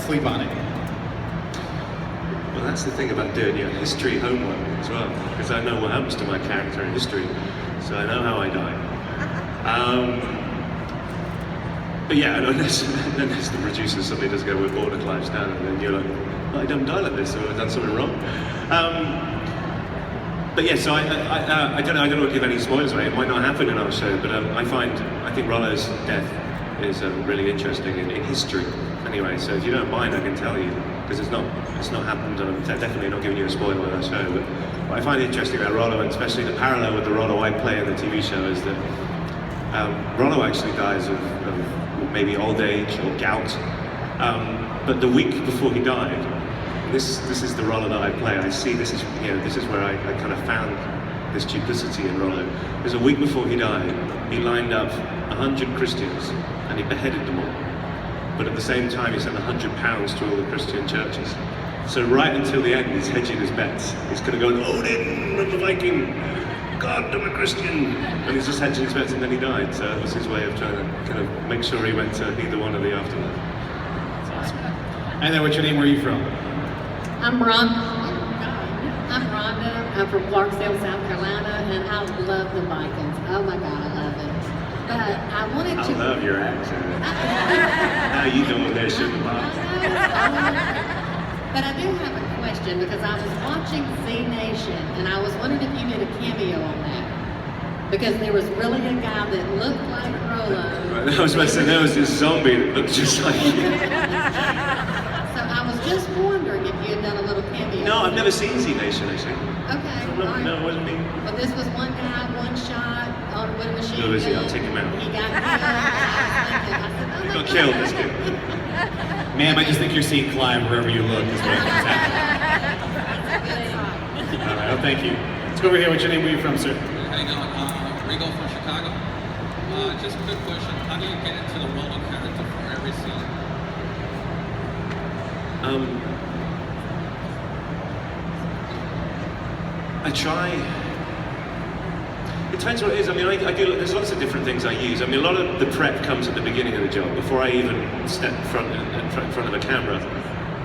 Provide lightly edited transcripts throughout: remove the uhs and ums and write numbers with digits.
sleep on it. Well, that's the thing about doing your history homework as well, because I know what happens to my character in history, so I know how I die. But yeah, unless the producer suddenly does go, we're bored of Clive Standen, and then you're like, oh, I don't die like this, so I've done something wrong. But yeah, so I don't want to give any spoilers away. It might not happen in our show, but I think Rollo's death is really interesting in history. Anyway, so if you don't mind, I can tell you, because it's not happened, and I'm definitely not giving you a spoiler in our show. But what I find interesting about Rollo, and especially the parallel with the Rollo I play in the TV show, is that Rollo actually dies of maybe old age or gout. But the week before he died, this is the Rollo that I play. I see this is where I kind of found this duplicity in Rollo. Because a week before he died, he lined up 100 Christians and he beheaded them all. But at the same time, he sent £100 to all the Christian churches. So right until the end, he's hedging his bets. He's kind of going, Odin, I'm a Viking, God, I'm a Christian. And he's just hedging his bets, and then he died. So that was his way of trying to kind of make sure he went to either one or the afterlife. That's awesome. And then what's your name, where are you from? I'm Rhonda. I'm from Clarksdale, South Carolina, and I love the Vikings. Oh my God, I love it. But I wanted to... I love your accent. How you doing there, Sugar Bob? But I do have a question, because I was watching Z Nation, and I was wondering if you did a cameo on that. Because there was really a guy that looked like Rollo. I was about to say, there was this zombie that looked just like you. So I was just wondering if you had done a little cameo. No, I've never seen Z Nation, actually. Okay. No, it wasn't me. Well, this was one guy, one shot, with a machine gun. Who is he? I'll take him out. He got killed. He got killed, this kid. Ma'am, I just think you're seeing Clive wherever you look is what it's happening. All right, well, thank you. Let's go over here. What's your name? Where are you from, sir? How you doing? Rigo from Chicago. Just a quick question. How do you get into the Rollo character for every scene? I try. It depends what it is. I mean, I do. There's lots of different things I use. I mean, a lot of the prep comes at the beginning of the job before I even step in front of a camera.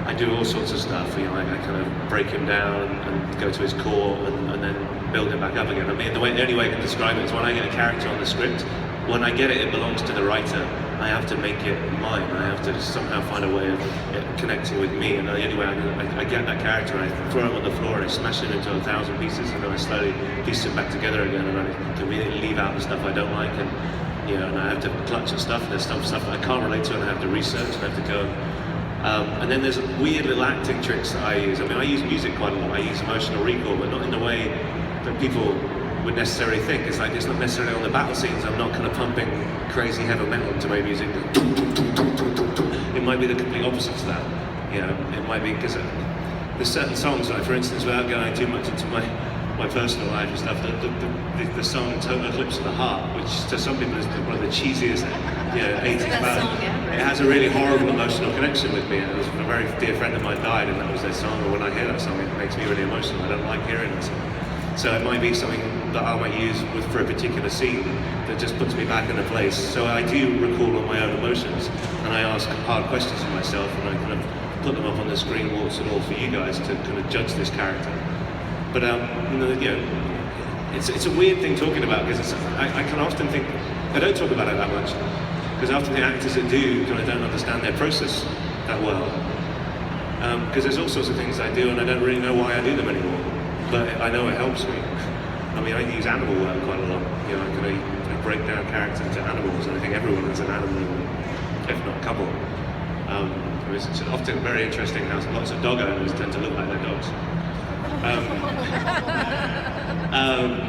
I do all sorts of stuff. You know, I kind of break him down and go to his core and then build him back up again. I mean, the only way I can describe it is when I get a character on the script. When I get it, it belongs to the writer. I have to make it mine. I have to somehow find a way of it connecting with me. And the only way I get that character, I throw him on the floor and I smash it into 1,000 pieces, and then I slowly piece it back together again. And I conveniently leave out the stuff I don't like, and and I have to clutch at stuff. And there's some stuff that I can't relate to, and I have to research and I have to go. And then there's weird little acting tricks that I use. I mean, I use music quite a lot. I use emotional recall, but not in the way that people would necessarily think. It's like, it's not necessarily on the battle scenes. I'm not kind of pumping crazy heavy metal into my music. It might be the complete opposite to that. It might be because there's certain songs, like for instance, without going too much into my personal life and stuff, the song Total Eclipse of the Heart, which to some people is one of the cheesiest 80s bands. It has a really horrible emotional connection with me. And it was a very dear friend of mine died, and that was their song. And when I hear that song, it makes me really emotional. I don't like hearing that song. So it might be something that I might use for a particular scene that just puts me back in a place. So I do recall all my own emotions, and I ask hard questions of myself, and I kind of put them up on the screen, warts and all, for you guys to kind of judge this character. But it's a weird thing talking about, because I can often think I don't talk about it that much, because often the actors that do kind of don't understand their process that well. Because there's all sorts of things I do, and I don't really know why I do them anymore. But I know it helps me. I mean, I use animal work quite a lot. I kind of break down characters into animals, and I think everyone has an animal, if not a couple. It's often very interesting how lots of dog owners tend to look like their dogs.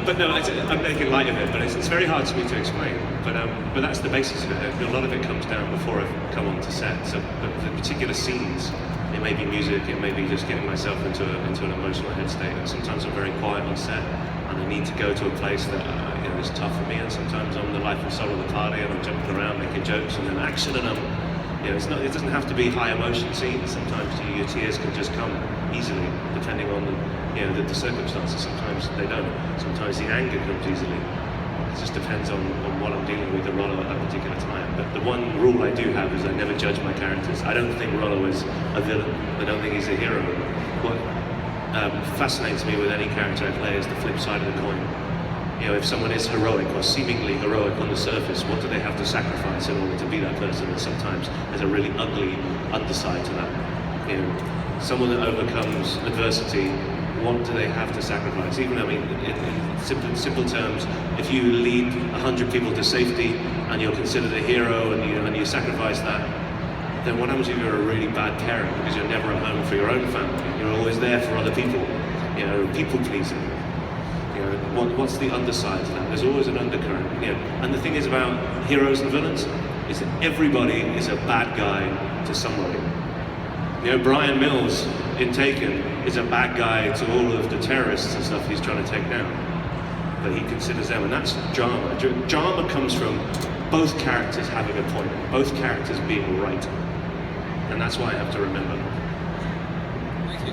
But no, I'm making light of it, but it's very hard for me to explain. But that's the basis of it. A lot of it comes down before I come onto set. So the particular scenes, it may be music, it may be just getting myself into an emotional head state. And sometimes I'm very quiet on set, and I need to go to a place that is tough for me. And sometimes I'm the life and soul of the party, and I'm jumping around making jokes, and then action, and it doesn't have to be high emotion scenes. Sometimes your tears can just come easily, depending on the circumstances. Sometimes they don't. Sometimes the anger comes easily. It just depends on what I'm dealing with the Rollo at that particular time. But the one rule I do have is I never judge my characters. I don't think Rollo is a villain. I don't think he's a hero. What fascinates me with any character I play is the flip side of the coin. You know, if someone is heroic or seemingly heroic on the surface, what do they have to sacrifice in order to be that person? And sometimes there's a really ugly underside to that. You know, someone that overcomes adversity, what do they have to sacrifice? Even, I mean, in simple terms, if you lead 100 people to safety and you're considered a hero and you sacrifice that, then what happens if you're a really bad parent because you're never at home for your own family? You're always there for other people, you know, people pleasing. You know, what's the underside to that? There's always an undercurrent. You know, and the thing is about heroes and villains is that everybody is a bad guy to somebody. You know, Brian Mills in Taken is a bad guy to all of the terrorists and stuff he's trying to take down. But he considers them, and that's drama. Drama comes from both characters having a point, both characters being right. And that's what I have to remember.